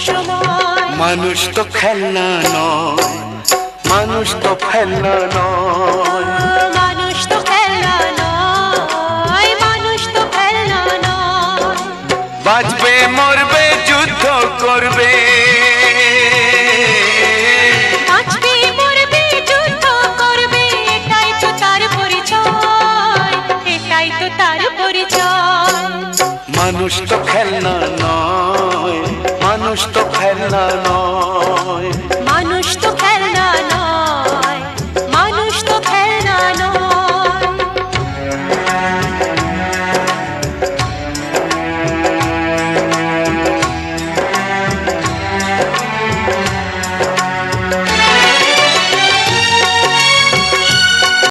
সময়। মানুষ তো খেলনা নয়, মানুষ তো খেলনা নয়, মানুষ তো খেলনা নয়, মানুষ তো খেলনা নয়। বাঁচবে মরবে যুদ্ধ করবে, বাঁচবে মরবে যুদ্ধ করবে, এটাই তো তার পরিচয়, এটাই তো তার পরিচয়। মানুষ তো